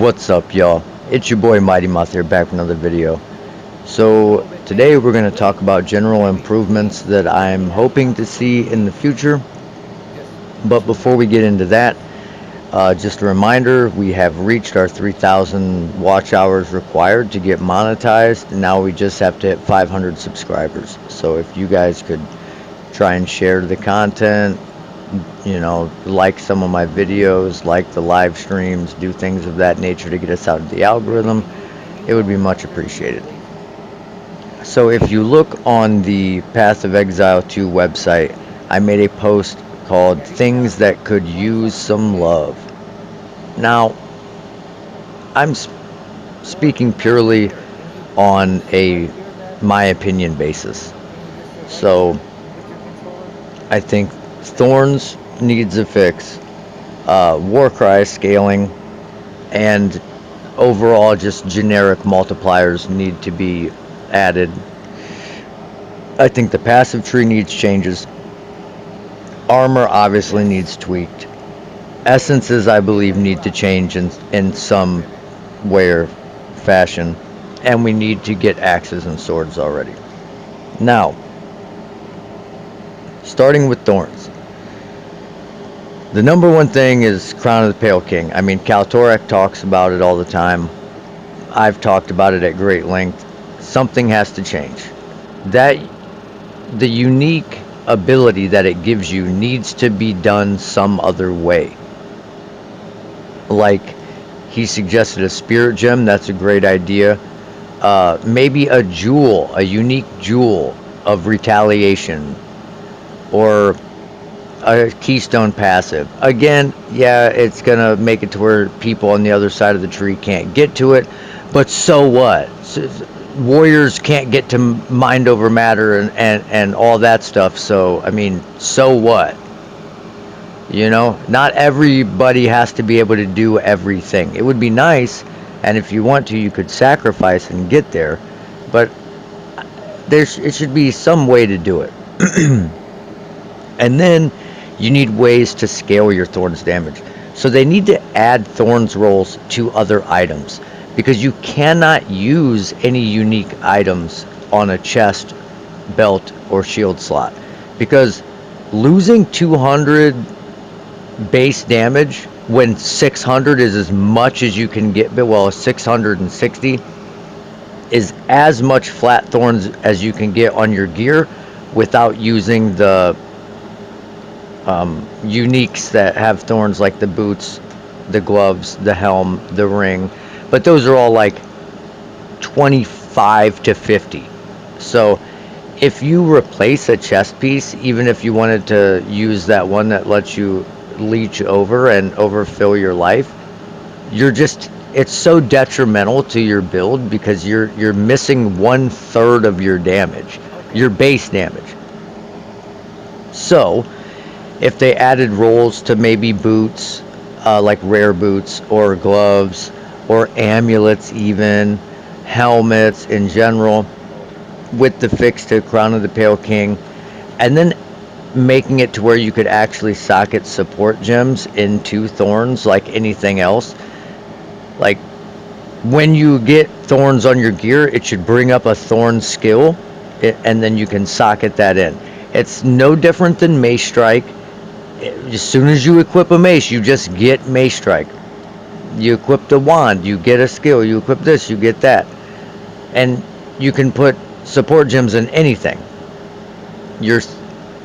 What's up, y'all? It's your boy Mighty Moth here, back with another video. So today we're going to talk about general improvements that I'm hoping to see in the future. But before we get into that, just a reminder, we have reached our 3,000 watch hours required to get monetized. Now we just have to hit 500 subscribers. So if you guys could try and share the content, like some of my videos, like the live streams, do things of that nature to get us out of the algorithm, it would be much appreciated. So if you look on the Path of Exile 2 website, I made a post called Things That Could Use Some Love. Now, I'm speaking purely on a my opinion basis. So I think Thorns needs a fix, Warcry scaling, and overall just generic multipliers need to be added. I think the passive tree needs changes. Armor obviously needs tweaked. Essences, I believe, need to change in some way or fashion. And we need to get axes and swords already. Now, starting with Thorns. The number one thing is Crown of the Pale King. I mean, Kaltorek talks about it all the time. I've talked about it at great length. Something has to change. The unique ability that it gives you needs to be done some other way. Like, he suggested a spirit gem. That's a great idea. Maybe a jewel, a unique jewel of retaliation, or a keystone passive. Again, yeah, it's gonna make it to where people on the other side of the tree can't get to it, but so what? Warriors can't get to mind over matter and all that stuff. So I mean, so what? Not everybody has to be able to do everything. It would be nice, and if you want to, you could sacrifice and get there, but it should be some way to do it. And then you need ways to scale your Thorns damage. So they need to add Thorns rolls to other items, because you cannot use any unique items on a chest, belt, or shield slot. Because losing 200 base damage when 600 is as much as you can get, well, 660 is as much flat Thorns as you can get on your gear without using the uniques that have Thorns, like the boots, the gloves, the helm, the ring. But those are all like 25 to 50. So if you replace a chest piece, even if you wanted to use that one that lets you leech over and overfill your life, it's so detrimental to your build, because you're missing 1/3 of your damage, your base damage. So if they added rolls to maybe boots, like rare boots or gloves or amulets, even helmets in general, with the fix to Crown of the Pale King, and then making it to where you could actually socket support gems into Thorns like anything else. Like, when you get Thorns on your gear, it should bring up a Thorn skill, and then you can socket that in. It's no different than Mace Strike. As soon as you equip a mace, you just get Mace Strike. You equip the wand, you get a skill. You equip this, you get that. And you can put support gems in anything. Your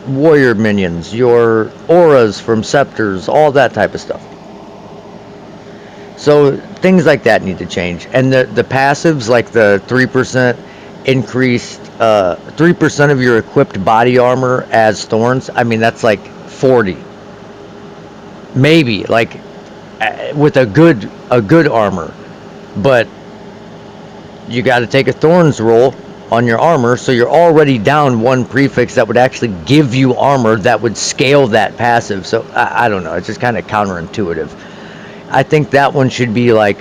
warrior minions, your auras from scepters, all that type of stuff. So things like that need to change. And the passives, like the 3% increased, 3% of your equipped body armor as Thorns. I mean, that's like 40. Maybe, like, with a good armor. But you got to take a Thorns roll on your armor, so you're already down one prefix that would actually give you armor that would scale that passive. So I don't know, it's just kind of counterintuitive. I think that one should be like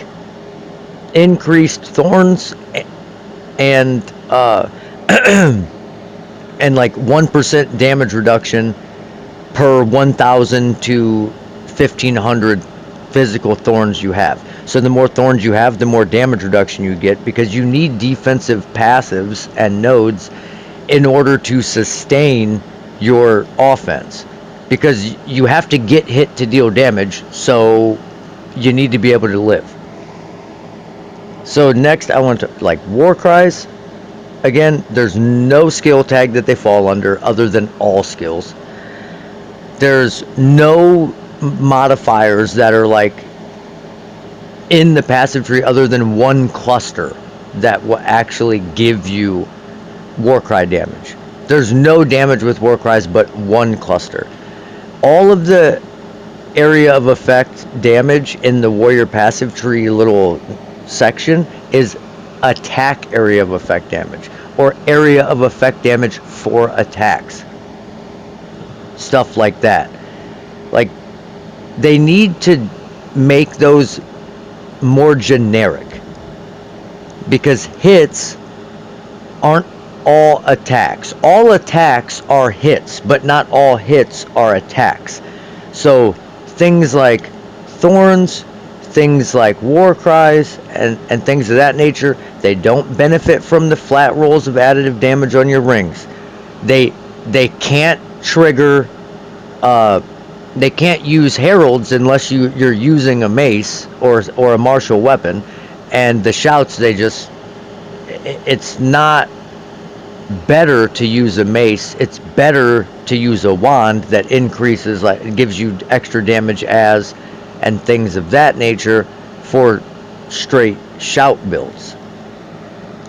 increased Thorns and and like 1% damage reduction per 1,000 to 1,500 physical thorns you have. So the more thorns you have, the more damage reduction you get, because you need defensive passives and nodes in order to sustain your offense. Because you have to get hit to deal damage, so you need to be able to live. So next I want to, like, war cries. Again, there's no skill tag that they fall under other than all skills. There's no modifiers that are like in the passive tree other than one cluster that will actually give you war cry damage. There's no damage with war cries but one cluster. All of the area of effect damage in the warrior passive tree little section is attack area of effect damage, or area of effect damage for attacks. Stuff like that. Like, they need to make those more generic, because hits aren't all attacks. All attacks are hits, but not all hits are attacks. So things like thorns, things like war cries, and things of that nature, they don't benefit from the flat rolls of additive damage on your rings. They can't trigger, they can't use heralds unless you're using a mace or a martial weapon, and the shouts, it's not better to use a mace. It's better to use a wand that increases, like, it gives you extra damage and things of that nature for straight shout builds.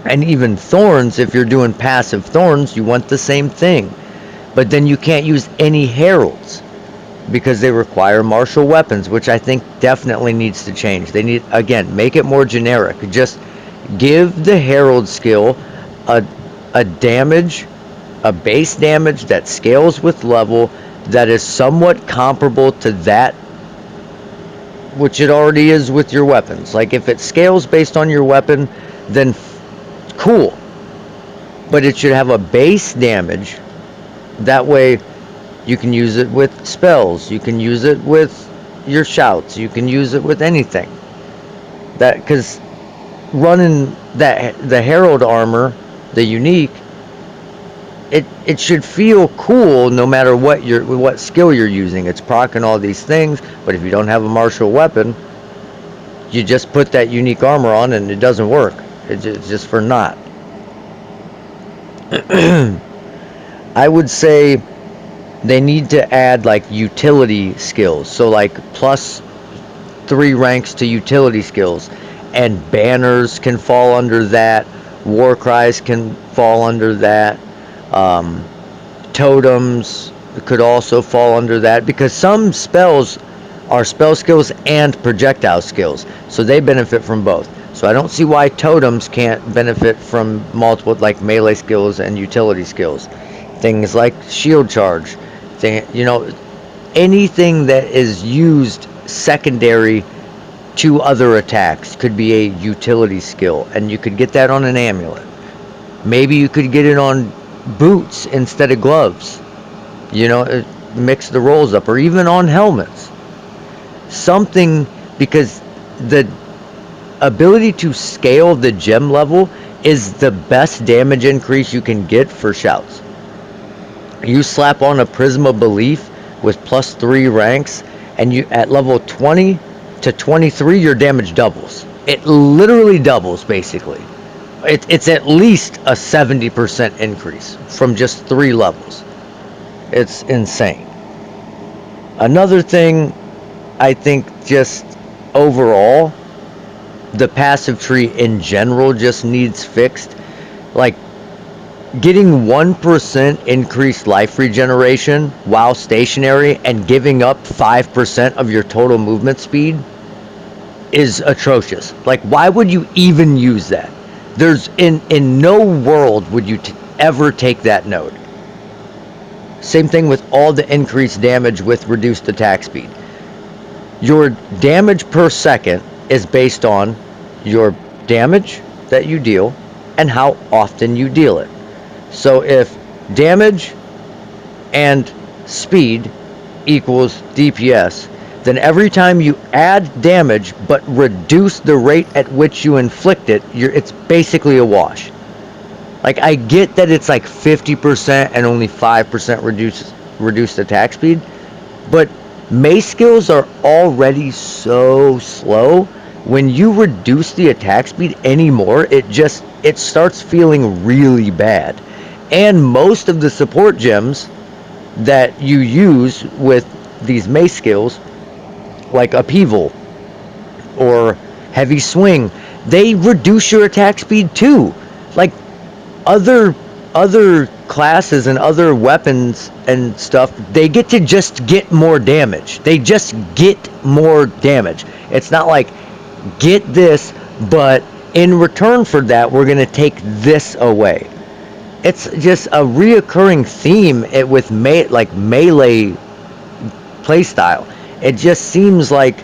And even thorns, if you're doing passive thorns, you want the same thing. But then you can't use any heralds because they require martial weapons, which I think definitely needs to change. They need, again, make it more generic. Just give the herald skill a damage, a base damage that scales with level, that is somewhat comparable to that which it already is with your weapons. Like, if it scales based on your weapon, then cool. But it should have a base damage. That way you can use it with spells, you can use it with your shouts, you can use it with anything. That, because running the herald armor, the unique, it should feel cool no matter what skill you're using. It's proccing all these things, but if you don't have a martial weapon, you just put that unique armor on and it doesn't work. It's just for naught. I would say they need to add, like, utility skills. So, like, +3 ranks to utility skills, and banners can fall under that. War cries can fall under that. Totems could also fall under that, because some spells are spell skills and projectile skills, so they benefit from both. So I don't see why totems can't benefit from multiple, like, melee skills and utility skills. Things like shield charge, anything that is used secondary to other attacks could be a utility skill, and you could get that on an amulet. Maybe you could get it on boots instead of gloves. Mix the rolls up, or even on helmets. Something, because the ability to scale the gem level is the best damage increase you can get for shouts. You slap on a Prism of Belief with +3 ranks, and you at level 20 to 23, your damage doubles. It literally doubles, basically. It's at least a 70% increase from just 3 levels. It's insane. Another thing, I think, just overall, the passive tree in general just needs fixed. Like, getting 1% increased life regeneration while stationary and giving up 5% of your total movement speed is atrocious. Like, why would you even use that? There's in no world would you ever take that node. Same thing with all the increased damage with reduced attack speed. Your damage per second is based on your damage that you deal and how often you deal it. So if damage and speed equals DPS, then every time you add damage but reduce the rate at which you inflict it, it's basically a wash. Like, I get that it's like 50% and only 5% reduced attack speed, but mace skills are already so slow. When you reduce the attack speed anymore, it starts feeling really bad. And most of the support gems that you use with these mace skills, like upheaval or heavy swing, they reduce your attack speed too. Like, other classes and other weapons and stuff, they get to just get more damage. They just get more damage. It's not like, get this, but in return for that, we're going to take this away. It's just a reoccurring theme with melee playstyle. It just seems like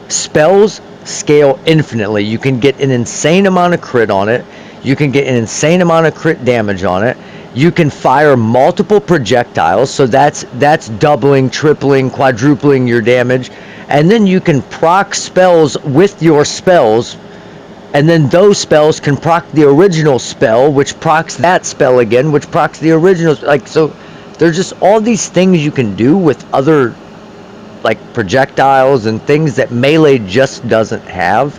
spells scale infinitely. You can get an insane amount of crit on it. You can get an insane amount of crit damage on it. You can fire multiple projectiles, so that's doubling, tripling, quadrupling your damage. And then you can proc spells with your spells, and then those spells can proc the original spell, which procs that spell again, which procs the original. Like, so there's just all these things you can do with other, like, projectiles and things that melee just doesn't have.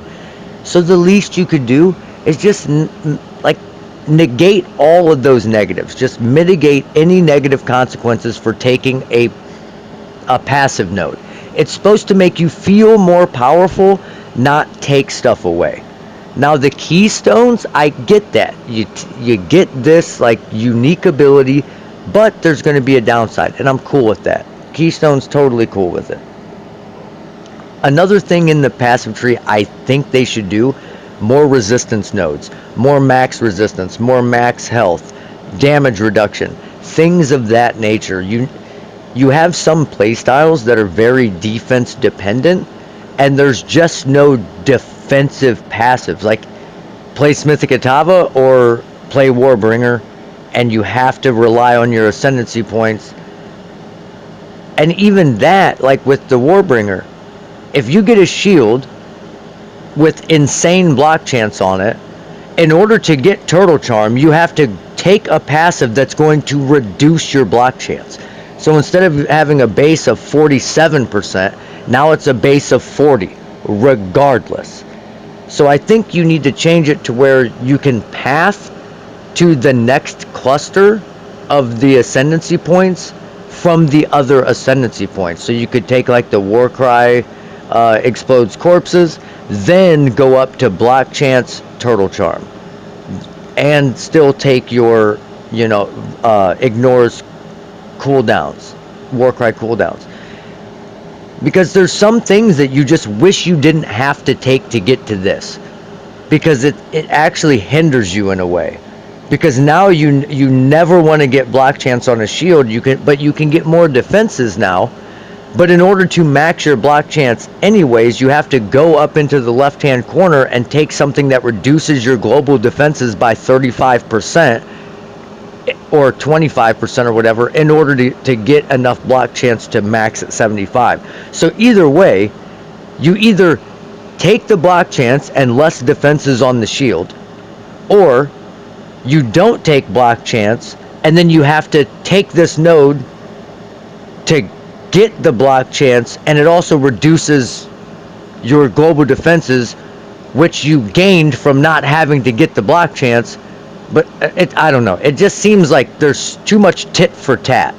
So the least you could do is just negate all of those negatives. Just mitigate any negative consequences for taking a passive node. It's supposed to make you feel more powerful, not take stuff away. Now the keystones, I get that. You get this like unique ability, but there's going to be a downside, and I'm cool with that. Keystone's totally cool with it. Another thing in the passive tree I think they should do, more resistance nodes, more max resistance, more max health, damage reduction, things of that nature. You have some playstyles that are very defense dependent, and there's just no defensive passives. Like, play Smithic Atava or play Warbringer, and you have to rely on your ascendancy points. And even that, like with the Warbringer, if you get a shield with insane block chance on it, in order to get Turtle Charm, you have to take a passive that's going to reduce your block chance. So instead of having a base of 47%, now it's a base of 40, regardless. So I think you need to change it to where you can path to the next cluster of the ascendancy points from the other ascendancy points. So you could take like the Warcry explodes corpses, then go up to block chance Turtle Charm, and still take your ignores cooldowns, Warcry cooldowns. Because there's some things that you just wish you didn't have to take to get to this, because it actually hinders you in a way. Because now you never want to get block chance on a shield, but you can get more defenses now. But in order to max your block chance anyways, you have to go up into the left hand corner and take something that reduces your global defenses by 35% or 25% or whatever, in order to get enough block chance to max at 75. So either way, you either take the block chance and less defenses on the shield, or you don't take block chance and then you have to take this node to get the block chance, and it also reduces your global defenses, which you gained from not having to get the block chance. But I don't know. It just seems like there's too much tit for tat.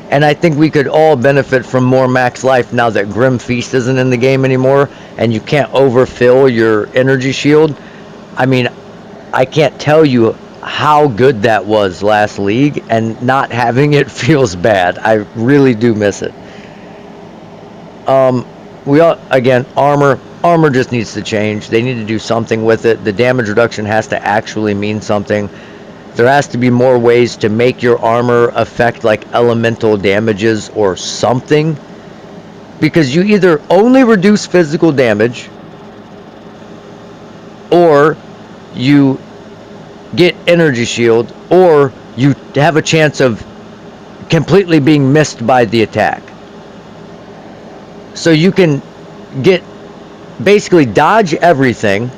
And I think we could all benefit from more max life now that Grim Feast isn't in the game anymore, and you can't overfill your energy shield. I mean, I can't tell you how good that was last league, and not having it feels bad. I really do miss it. Armor just needs to change. They need to do something with it. The damage reduction has to actually mean something. There has to be more ways to make your armor affect like elemental damages or something, because you either only reduce physical damage, or you get energy shield, or you have a chance of completely being missed by the attack. So you can get basically dodge everything,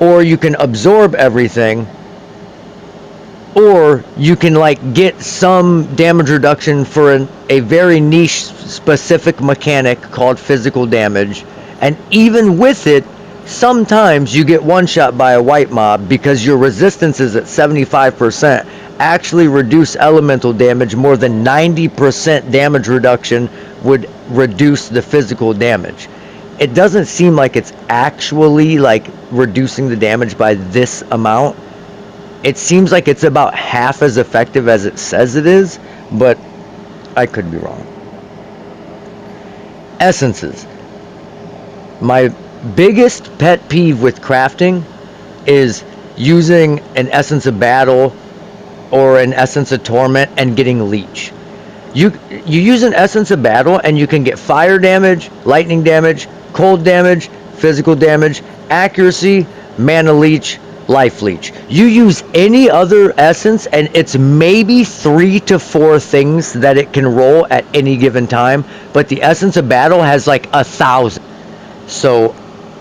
or you can absorb everything, or you can like get some damage reduction for a very niche specific mechanic called physical damage. And even with it, sometimes you get one shot by a white mob because your resistance is at 75%. Actually reduce elemental damage. More than 90% damage reduction would reduce the physical damage. It doesn't seem like it's actually like reducing the damage by this amount. It seems like it's about half as effective as it says it is, but I could be wrong. Essences. My biggest pet peeve with crafting is using an essence of battle or an essence of torment and getting leech. You use an essence of battle and you can get fire damage, lightning damage, cold damage, physical damage, accuracy, mana leech, life leech. You use any other essence and it's maybe 3 to 4 things that it can roll at any given time, but the essence of battle has like 1,000. So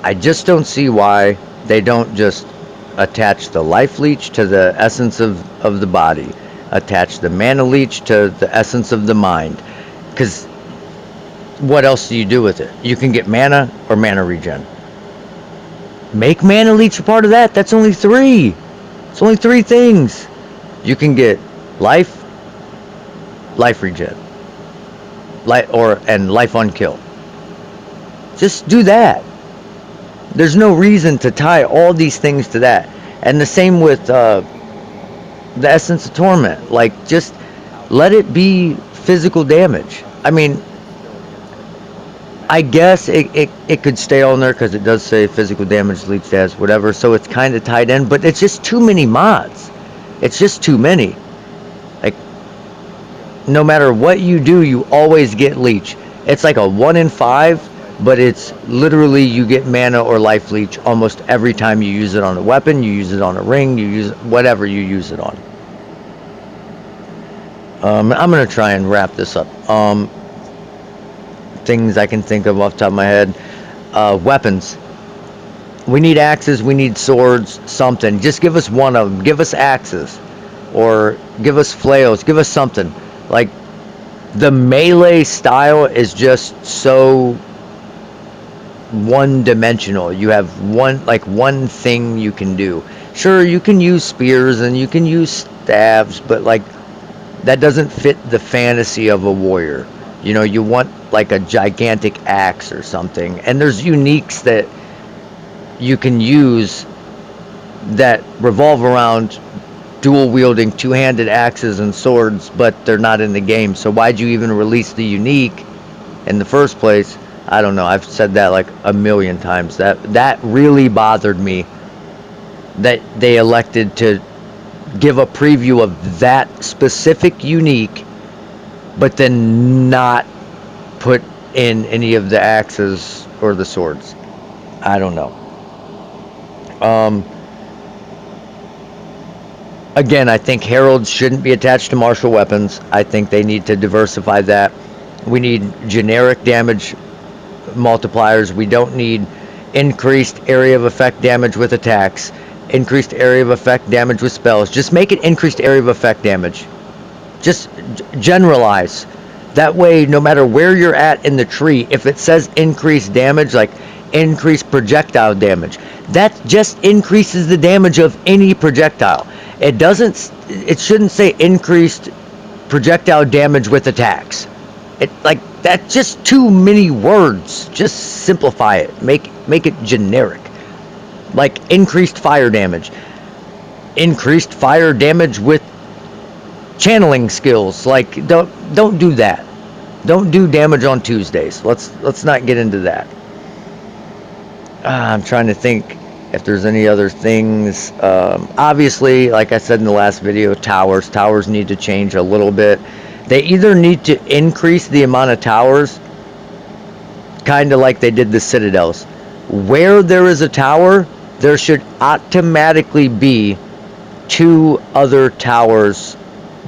I just don't see why they don't just attach the life leech to the essence of the body, attach the mana leech to the essence of the mind, because what else do you do with it? You can get mana or mana regen. Make mana leech a part of that. That's only 3. It's only 3 things. You can get life regen, and life on kill. Just do that. There's no reason to tie all these things to that. And the same with the essence of torment. Like, just let it be physical damage. I mean, I guess it could stay on there because it does say physical damage leech as whatever, so it's kind of tied in, but it's just too many mods. It's just too many. Like, no matter what you do, you always get leech. It's like a 1 in 5, but it's literally you get mana or life leech almost every time you use it on a weapon, you use it on a ring, you use whatever you use it on. I'm going to try and wrap this up. Things I can think of off the top of my head. Weapons. We need axes, we need swords, something. Just give us one of them. Give us axes. Or give us flails. Give us something. Like, the melee style is just so one-dimensional. You have one thing you can do. Sure, you can use spears and you can use staves, but like, that doesn't fit the fantasy of a warrior. You know, you want like a gigantic axe or something. And there's uniques that you can use that revolve around dual wielding two-handed axes and swords, but they're not in the game. So why'd you even release the unique in the first place? I don't know. I've said that like a million times. That really bothered me, that they elected to give a preview of that specific unique, but then not put in any of the axes or the swords. I don't know. Again, I think heralds shouldn't be attached to martial weapons. I think they need to diversify that. We need generic damage multipliers. We don't need increased area of effect damage with attacks, increased area of effect damage with spells. Just make it increased area of effect damage. Just generalize. That way, no matter where you're at in the tree, if it says increased damage, like increased projectile damage, that just increases the damage of any projectile. It shouldn't say increased projectile damage with attacks. That's just too many words. Just simplify it. Make it generic. Like increased fire damage. Increased fire damage with channeling skills. Like, don't do that. Don't do damage on Tuesdays. Let's not get into that. I'm trying to think if there's any other things. Obviously, like I said in the last video, towers need to change a little bit. They either need to increase the amount of towers, kind of like they did the citadels. Where there is a tower, there should automatically be 2 other towers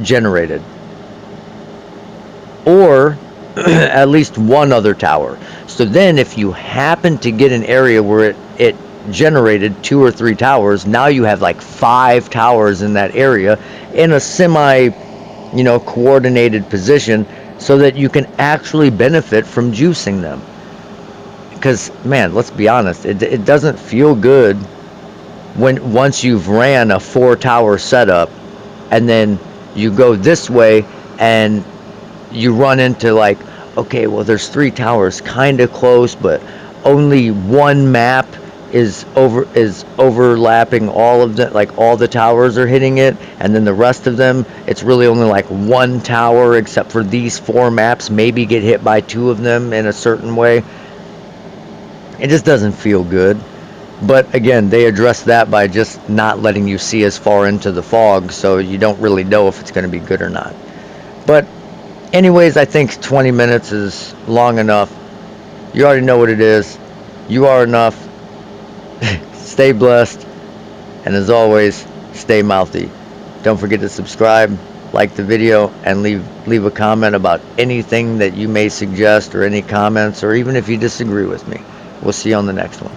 generated, or at least 1 other tower. So then if you happen to get an area where it generated 2 or 3 towers, now you have like 5 towers in that area in a semi, coordinated position, so that you can actually benefit from juicing them. Because, man, let's be honest, it doesn't feel good when once you've ran a 4 tower setup and then you go this way and you run into like, okay, well, there's 3 towers kind of close, but only one map is overlapping all of the, like, all the towers are hitting it, and then the rest of them, it's really only like one tower, except for these 4 maps maybe get hit by 2 of them in a certain way. It just doesn't feel good. But again, they address that by just not letting you see as far into the fog, so you don't really know if it's going to be good or not. But anyways, I think 20 minutes is long enough. You already know what it is. You are enough. Stay blessed. And as always, stay mouthy. Don't forget to subscribe, like the video, and leave a comment about anything that you may suggest, or any comments, or even if you disagree with me. We'll see you on the next one.